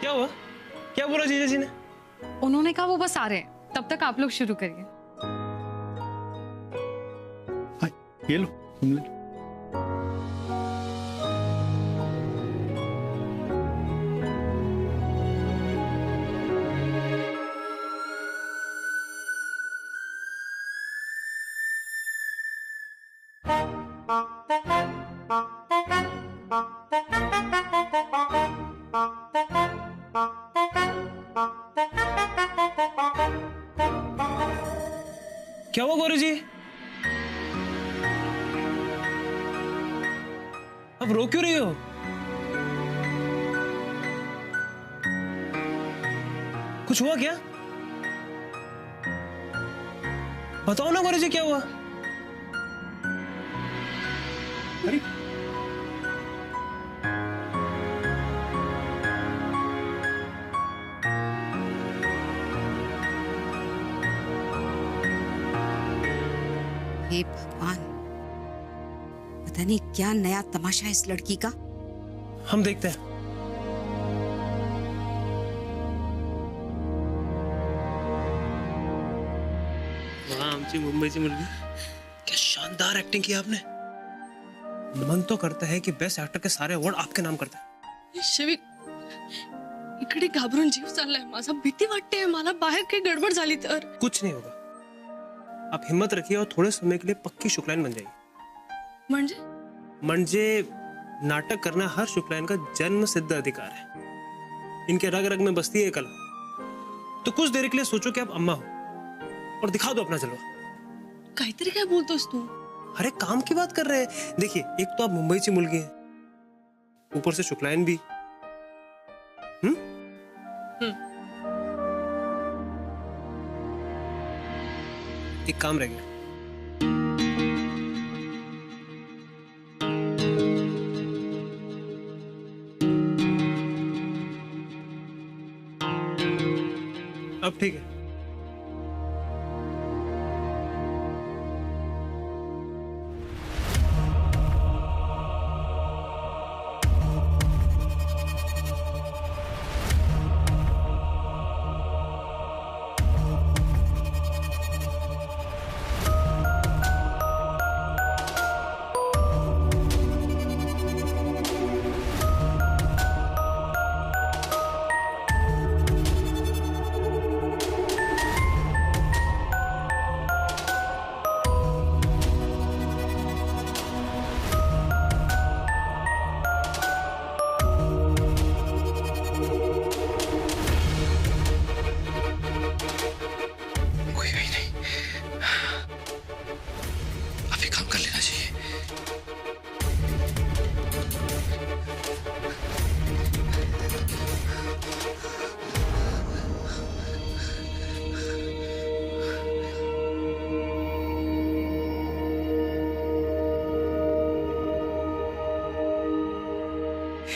क्या हुआ? क्या बोला जीजा जी ने? उन्होंने कहा वो बस आ रहे हैं, तब तक आप लोग शुरू करिए। ये लो तुम ले। क्या हुआ गौरी जी? अब रो क्यों रही हो? कुछ हुआ क्या? बताओ ना गौरी जी, क्या हुआ? अरे हे भगवान, पता नहीं क्या नया तमाशा है इस लड़की का। हम देखते हैं। वाह आमची मुंबईची मुलगी, क्या शानदार एक्टिंग की आपने। मन तो करता है कि बेस्ट एक्टर के सारे अवार्ड आपके नाम करता है। शिवी, इकडे घाबरून जीव चाललाय माझा, भीती वाटते मला, बाहेर काही गडबड झाली तर। कुछ नहीं होगा, आप हिम्मत रखिए और थोड़े समय के लिए पक्की शुक्लाइन बन जाएगी। म्हणजे नाटक करना हर शुक्लाइन का जन्म सिद्ध अधिकार है। इनके रग रग में बसती है कला। तो कुछ देर के लिए सोचो कि आप अम्मा हो और दिखा दो अपना जलवा। काहीतरी काय बोलतोस तू? अरे काम की बात कर रहे हैं। देखिए, एक तो आप मुंबईची मुलगी हैं, ऊपर से शुक्लाइन भी। एक काम रह गया। अब ठीक है।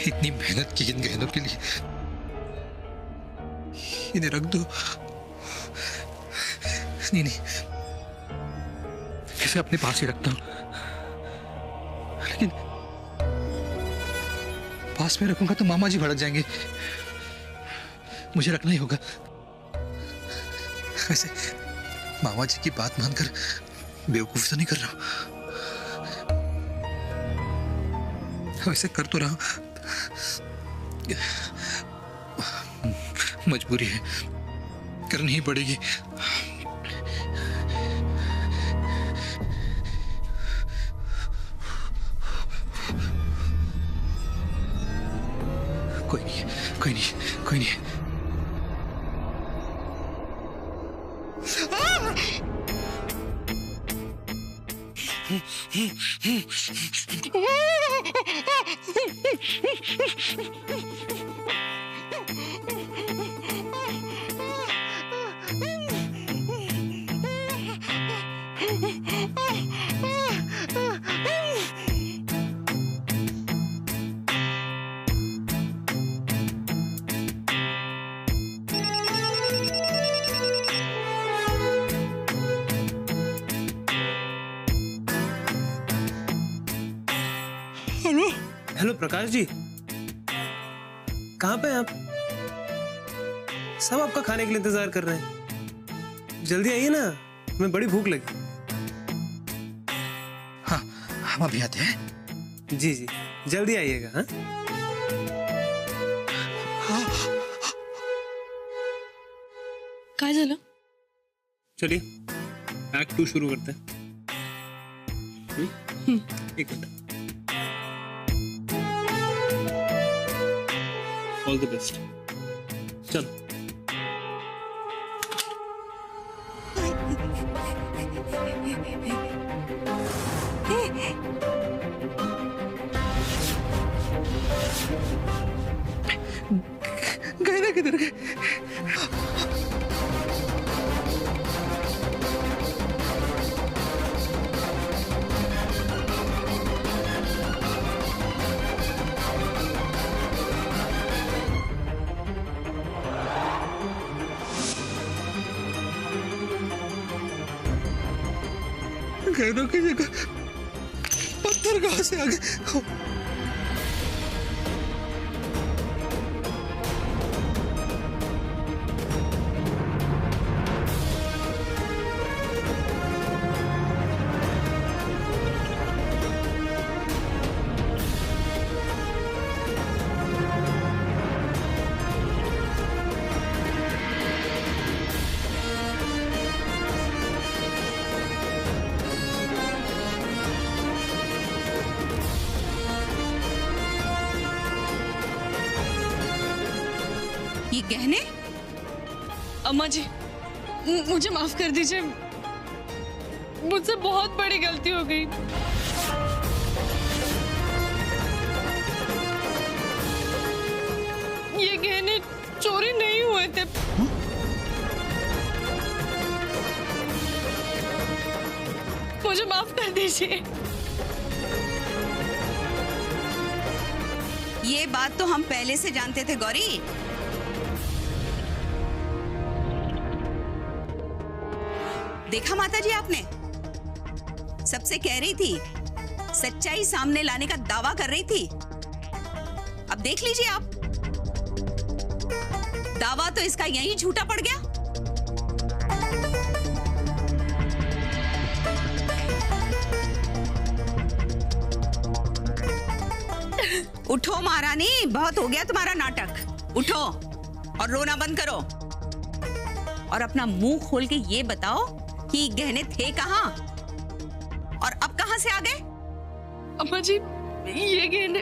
इतनी मेहनत की इन गहनों के लिए, इन्हें रख दो। नहीं नहीं, इसे अपने पास ही रखता हूं, लेकिन पास में रखूंगा तो मामा जी भड़क जाएंगे। मुझे रखना ही होगा। वैसे मामा जी की बात मानकर बेवकूफ तो नहीं कर रहा हूं, वैसे कर तो रहा हूं। मजबूरी है, करनी ही पड़ेगी। कोई नहीं, कोई नहीं, कोई नहीं। हेलो प्रकाश जी, कहाँ पे हैं आप? सब आपका खाने के लिए इंतजार कर रहे हैं। जल्दी आइए ना, हमें बड़ी भूख लगी। हाँ, हम अभी आते हैं। जी जी, जल्दी आइएगा। हाँ, काय झालं? चलिए एक्ट 2 शुरू करते हैं। एक मिनट। All the best. चलो। गए ना, किधर गए? गहनों की जगह पत्थर कहां से आ गए? ये गहने? अम्मा जी, मुझे माफ कर दीजिए, मुझसे बहुत बड़ी गलती हो गई। ये गहने चोरी नहीं हुए थे। मुझे माफ कर दीजिए। ये बात तो हम पहले से जानते थे गौरी। देखा माता जी, आपने सबसे कह रही थी, सच्चाई सामने लाने का दावा कर रही थी। अब देख लीजिए आप, दावा तो इसका यहीं झूठा पड़ गया। उठो महारानी, बहुत हो गया तुम्हारा नाटक। उठो और रोना बंद करो और अपना मुंह खोल के ये बताओ कि गहने थे कहाँ और अब कहाँ से आ गए? अम्मा जी, ये गहने।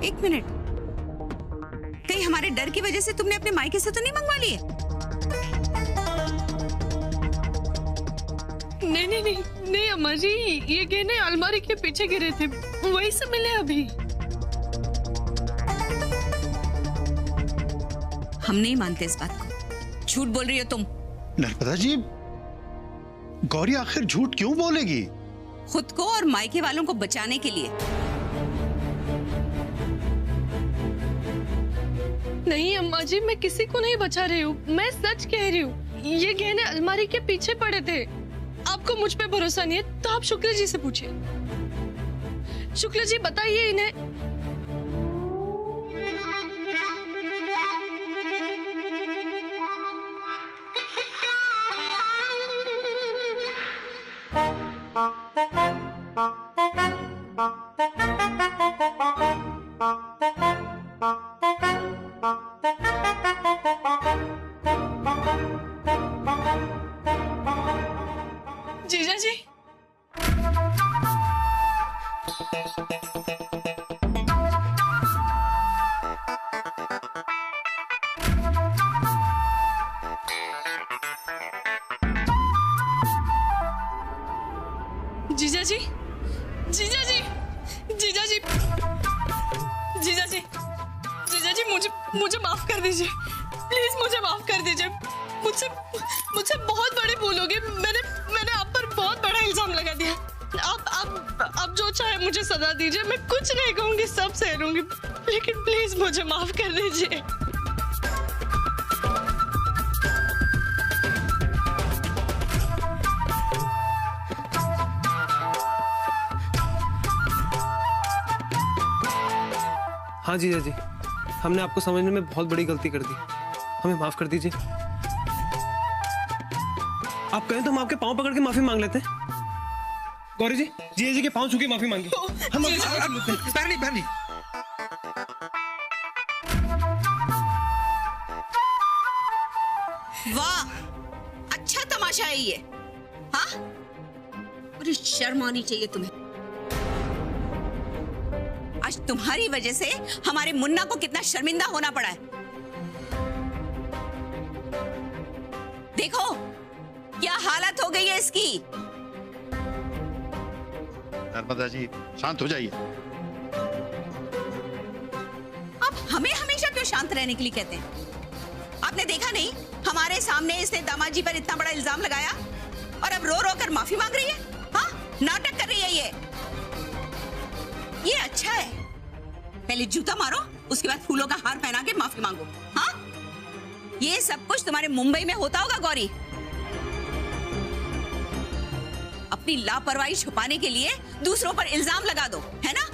एक मिनट, कहीं हमारे डर की वजह से तुमने अपने मायके से तो नहीं मंगवा लिए? नहीं नहीं नहीं नहीं अम्मा जी, ये गहने अलमारी के पीछे गिरे थे, वहीं से मिले अभी। हम नहीं मानते इस बात को। झूठ बोल रही हो तुम। नर्मदा जी, गौरी आखिर झूठ क्यों बोलेगी? खुद को और मायके वालों को बचाने के लिए। नहीं अम्मा जी, मैं किसी को नहीं बचा रही हूँ, मैं सच कह रही हूँ। ये गहने अलमारी के पीछे पड़े थे। आपको मुझ पे भरोसा नहीं है तो आप शुक्ला जी से पूछिए। शुक्ला जी, बताइए इन्हें। जीजा जी, जीजा जी, जीजा जी, जीजा जी, जीजा जी, जीजा जी, मुझे माफ कर दीजिए, प्लीज मुझे माफ कर दीजिए। मुझसे बहुत बड़ी भूल होगी। मैंने आप पर बहुत बड़ा इल्जाम लगा दिया। आप जो चाहे मुझे सजा दीजिए, मैं कुछ नहीं कहूंगी, सब सह लूंगी, लेकिन प्लीज मुझे माफ कर दीजिए। हाँ जीजा जी, हमने आपको समझने में बहुत बड़ी गलती कर दी। हमें माफ कर दीजिए। आप कहें तो हम आपके पांव पकड़ के माफी मांग लेते हैं। गौरी जी, जीजा जी के पांव छू के माफी मांगी। हम पैर नहीं। वाह, अच्छा तमाशा है ये। हाँ, पूरी शर्म आनी चाहिए तुम्हें। आज तुम्हारी वजह से हमारे मुन्ना को कितना शर्मिंदा होना पड़ा है। देखो क्या हालत हो गई है इसकी। नर्मदा जी शांत हो जाइए। आप हमें हमेशा क्यों शांत रहने के लिए कहते हैं? आपने देखा नहीं, हमारे सामने इसने दामाद जी पर इतना बड़ा इल्जाम लगाया और अब रो रो कर माफी मांग रही है। हाँ, नाटक कर रही है ये अच्छा है। पहले जूता मारो, उसके बाद फूलों का हार पहना के माफी मांगो। हाँ, ये सब कुछ तुम्हारे मुंबई में होता होगा गौरी। अपनी लापरवाही छुपाने के लिए दूसरों पर इल्जाम लगा दो, है ना?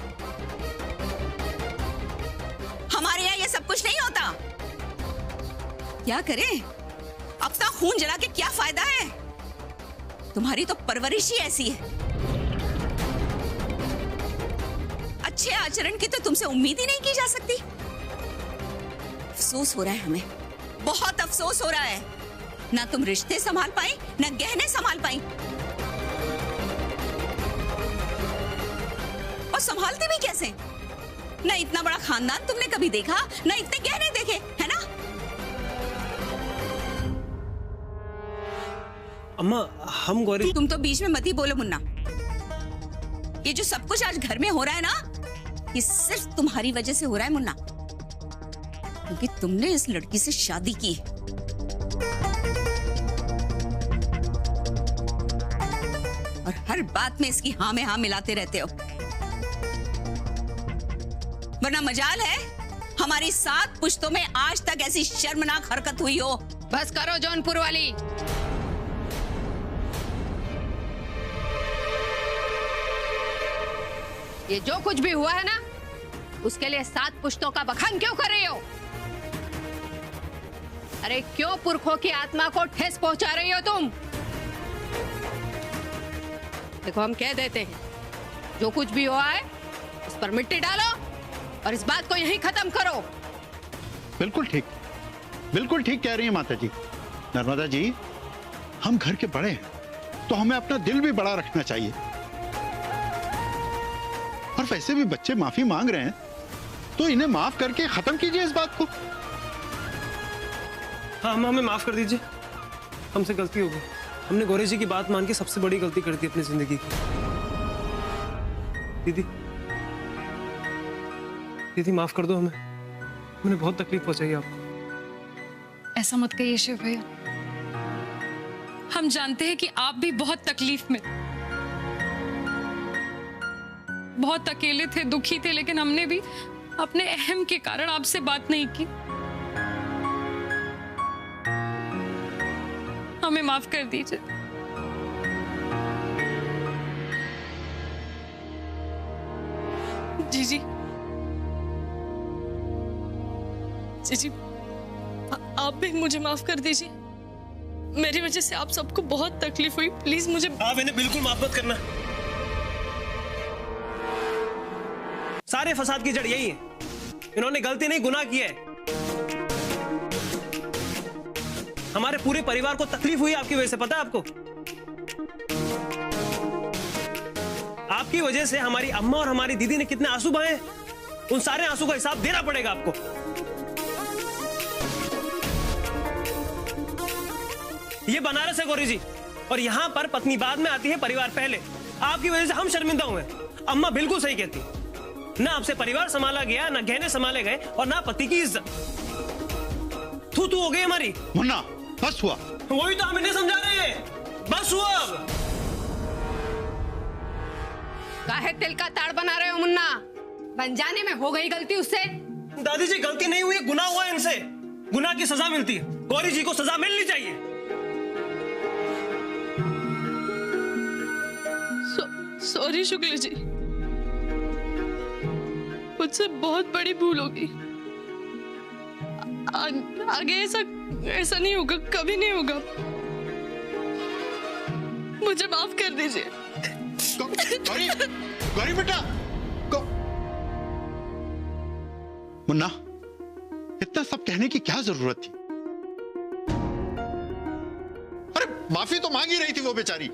हमारे यहाँ ये सब कुछ नहीं होता। क्या करें? अपना खून जला के क्या फायदा है? तुम्हारी तो परवरिश ही ऐसी है। अच्छे आचरण की तो तुमसे उम्मीद ही नहीं की जा सकती। अफसोस हो रहा है हमें, बहुत अफसोस हो रहा है। ना तुम रिश्ते संभाल पाई, ना गहने संभाल पाई। और संभालते भी कैसे? ना इतना बड़ा खानदान तुमने कभी देखा, ना इतने गहने देखे, है ना? अम्मा, हम गौरी। तुम तो बीच में मत ही बोलो मुन्ना। ये जो सब कुछ आज घर में हो रहा है ना, ये सिर्फ तुम्हारी वजह से हो रहा है मुन्ना, क्योंकि तुमने इस लड़की से शादी की। और हर बात में इसकी हाँ में हाँ मिलाते रहते हो। वरना मजाल है हमारी 7 पुश्तों में आज तक ऐसी शर्मनाक हरकत हुई हो। बस करो जौनपुर वाली। ये जो कुछ भी हुआ है ना, उसके लिए 7 पुश्तों का बखान क्यों कर रही हो? अरे क्यों पुरखों की आत्मा को ठेस पहुंचा रही हो तुम? देखो हम कह देते हैं, जो कुछ भी हुआ है उस पर मिट्टी डालो और इस बात को यहीं खत्म करो। बिल्कुल ठीक कह रही है माता जी। नर्मदा जी, हम घर के बड़े हैं तो हमें अपना दिल भी बड़ा रखना चाहिए। और वैसे भी बच्चे माफी मांग रहे हैं तो इन्हें माफ करके खत्म कीजिए इस बात को। हाँ, हमें माफ कर दीजिए, हमसे गलती हो गई। हमने गौरी जी की बात मान के सबसे बड़ी गलती कर दी अपनी जिंदगी की। दीदी माफ कर दो हमें, मैंने बहुत तकलीफ पहुंचाई आपको। ऐसा मत कहिए शिव भैया, हम जानते हैं कि आप भी बहुत तकलीफ में, बहुत अकेले थे, दुखी थे, लेकिन हमने भी अपने अहम के कारण आपसे बात नहीं की। हमें माफ कर दीजिए। जी आप भी मुझे माफ कर दीजिए। मेरी वजह से आप सबको बहुत तकलीफ हुई, प्लीज मुझे। आप इन्हें बिल्कुल माफ मत करना। सारे फसाद की जड़ यही है, इन्होंने गलती नहीं गुनाह किया है। हमारे पूरे परिवार को तकलीफ हुई आपकी वजह से, पता है आपको? आपकी वजह से हमारी अम्मा और हमारी दीदी ने कितने आंसू बहाए, उन सारे आंसू का हिसाब देना पड़ेगा आपको। ये बनारस है गौरी जी, और यहां पर पत्नी बाद में आती है, परिवार पहले। आपकी वजह से हम शर्मिंदा हुए। अम्मा बिल्कुल सही कहती, ना आपसे परिवार संभाला गया, ना गहने संभाले गए, और ना पति की इज्जत। तू हो गई हमारी। मुन्ना बस हुआ। वही तो हम इन्हें समझा रहे हैं, बस हुआ। अब काहे तिल का ताड़ बना रहे हो मुन्ना? बन जाने में हो गई गलती उससे। दादी जी, गलती नहीं हुई, गुनाह हुआ इनसे। गुनाह की सजा मिलती है, गौरी जी को सजा मिलनी चाहिए। सॉरी शुक्ला जी, मुझसे बहुत बड़ी भूल होगी। आगे ऐसा नहीं होगा, कभी नहीं होगा। मुझे माफ कर दीजिए। गौरी, गौरी बेटा, मुन्ना, इतना सब कहने की क्या जरूरत थी? अरे माफी तो मांग ही रही थी वो बेचारी।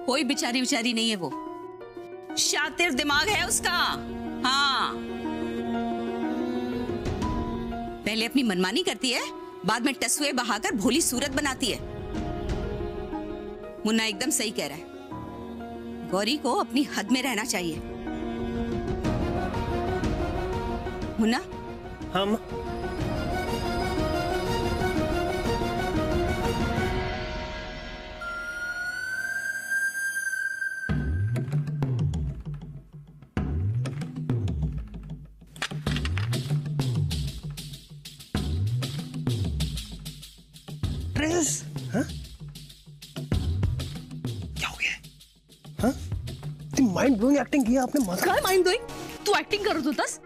कोई बेचारी बेचारी नहीं है वो, शातिर दिमाग है उसका। हाँ, पहले अपनी मनमानी करती है, बाद में टसुए बहाकर भोली सूरत बनाती है। मुन्ना एकदम सही कह रहा है, गौरी को अपनी हद में रहना चाहिए। मुन्ना। हम प्रिंस, हाँ? क्या हो गया? हाँ? माइंड ब्लोइंग एक्टिंग किया आपने। मजा काय माइंड ब्लोइंग? तू ऍक्टिंग करत होतास?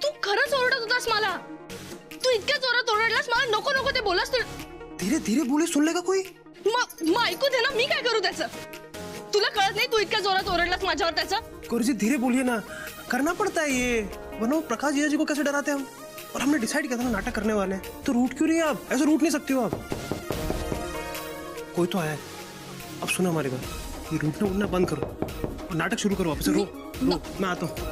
तू खरंच ओरडत होतास मला? तू इतक्या जोरात ओरडलास, मला नको नको ते बोलास तू। धीरे धीरे बोले, सुन लेगा कोई? मग ऐकू दे ना, मी काय करू त्याचं? तुला कळत नाही तू इतक्या जोरात ओरडलास माझ्यावर त्याचा? गौरी जी धीरे बोलिए ना, करना पड़ता है ये, वरना प्रकाश जीजा जी को कैसे डराते हम? और हमने डिसाइड किया था ना नाटक करने वाले हैं, तो रूठ क्यों रही है आप? ऐसे रूठ नहीं सकती हो आप। कोई तो आया है, अब सुनो हमारी बात, ये रूठना उठना बंद करो और नाटक शुरू करो वापस। रो रो, मैं आता हूँ।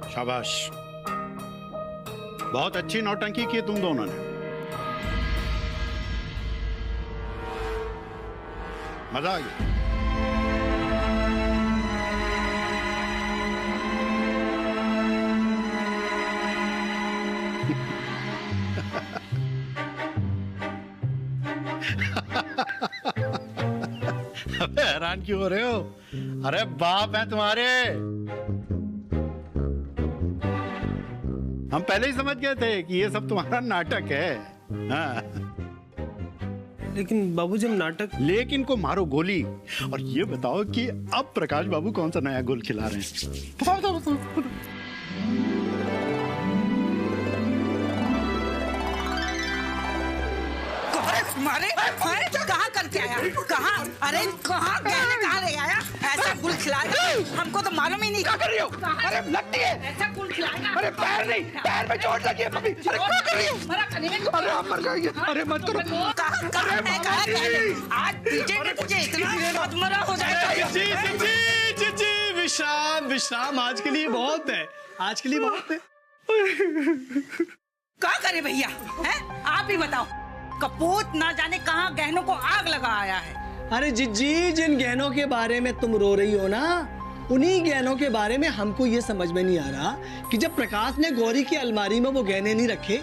शाबाश, बहुत अच्छी नौटंकी की तुम दोनों ने। मजा आ गया। अबे हैरान क्यों हो रहे हो? अरे बाप है तुम्हारे, हम पहले ही समझ गए थे कि ये सब तुम्हारा नाटक है। हाँ। लेकिन बाबूजी, हम नाटक। लेकिन को मारो गोली और ये बताओ कि अब प्रकाश बाबू कौन सा नया गोल खिला रहे हैं? बताओ। मारे कहाँ करके आया? कहाँ? अरे कहाँ गहने कहाँ ले आया? ऐसा गुल खिलाएगा? हमको तो मालूम ही नहीं। क्या कर रही हो? अरे लगती है। ऐसा गुल खिलाएगा? अरे पैर नहीं, पैर में चोट लगी है मम्मी। अरे क्या कर रही हो? अरे आप मर जाएंगे। अरे मत करो। कहाँ है? आज पीछे तुझे इतना मरा हो जाएगा। जी, विश्राम आज के लिए बहुत है, आज के लिए बहुत है। क्या करे भैया? हैं? आप ही बताओ। कपूत ना जाने कहाँ गहनों को आग लगा आया है। अरे जिज्जी, जिन गहनों के बारे में तुम रो रही हो ना, उन्हीं गहनों के बारे में हमको ये समझ में नहीं आ रहा कि जब प्रकाश ने गौरी की अलमारी में वो गहने नहीं रखे,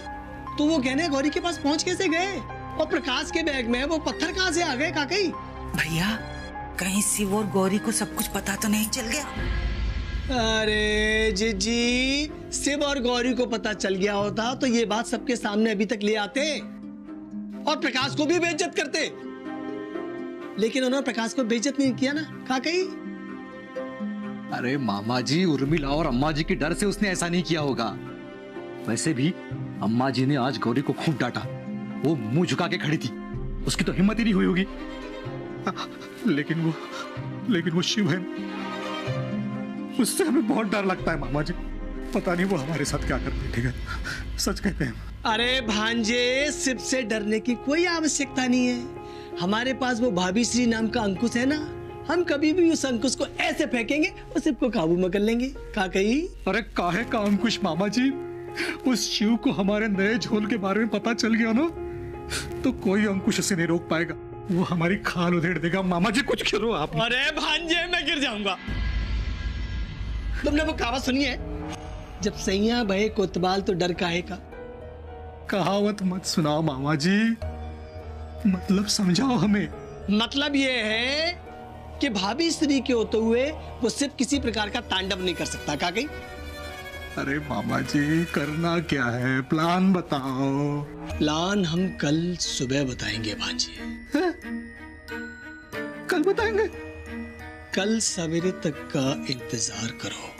तो वो गहने गौरी के पास पहुंच कैसे गए? और प्रकाश के बैग में वो पत्थर कहाँ से आ गए काकई? भैया, कहीं शिव और गौरी को सब कुछ पता तो नहीं चल गया? अरे जिज्जी, शिव और गौरी को पता चल गया होता तो ये बात सबके सामने अभी तक ले आते और प्रकाश को भी बेइज्जत करते, लेकिन उन्होंने प्रकाश को बेइज्जत नहीं किया ना काकई। अरे मामा जी, उर्मिला और अम्मा जी के डर से उसने ऐसा नहीं किया होगा। वैसे भी अम्मा जी ने आज गौरी को खूब डांटा, वो मुंह झुका के खड़ी थी, उसकी तो हिम्मत ही नहीं हुई होगी। लेकिन वो शिव है, उससे हमें बहुत डर लगता है मामा जी। पता नहीं वो हमारे साथ क्या कर बैठेगा। सच कहते हैं। अरे भांजे, शिव से डरने की कोई आवश्यकता नहीं है। हमारे पास वो भाभी श्री नाम का अंकुश है ना, हम कभी भी उस अंकुश को ऐसे फेंकेंगे और शिव को काबू में कर लेंगे। काकई? अरे काहे का अंकुश मामा जी? उस शिव को हमारे नए झोल के बारे में पता चल गया ना, तो कोई अंकुश उसे नहीं रोक पाएगा। वो हमारी खाल उधेड़ देगा। मामा जी कुछ करो आप। अरे भांजे, मैं गिर जाऊंगा। तुमने वो कहावत सुनी है, जब सैया बहे कोतवाल तो डर काहे का? कहावत मत सुनाओ मामा जी, मतलब समझाओ हमें। मतलब ये है कि भाभी स्त्री के होते हुए वो सिर्फ किसी प्रकार का तांडव नहीं कर सकता। का कहीं? अरे मामा जी, करना क्या है, प्लान बताओ। प्लान हम कल सुबह बताएंगे भांजे। कल बताएंगे? कल सवेरे तक का इंतजार करो।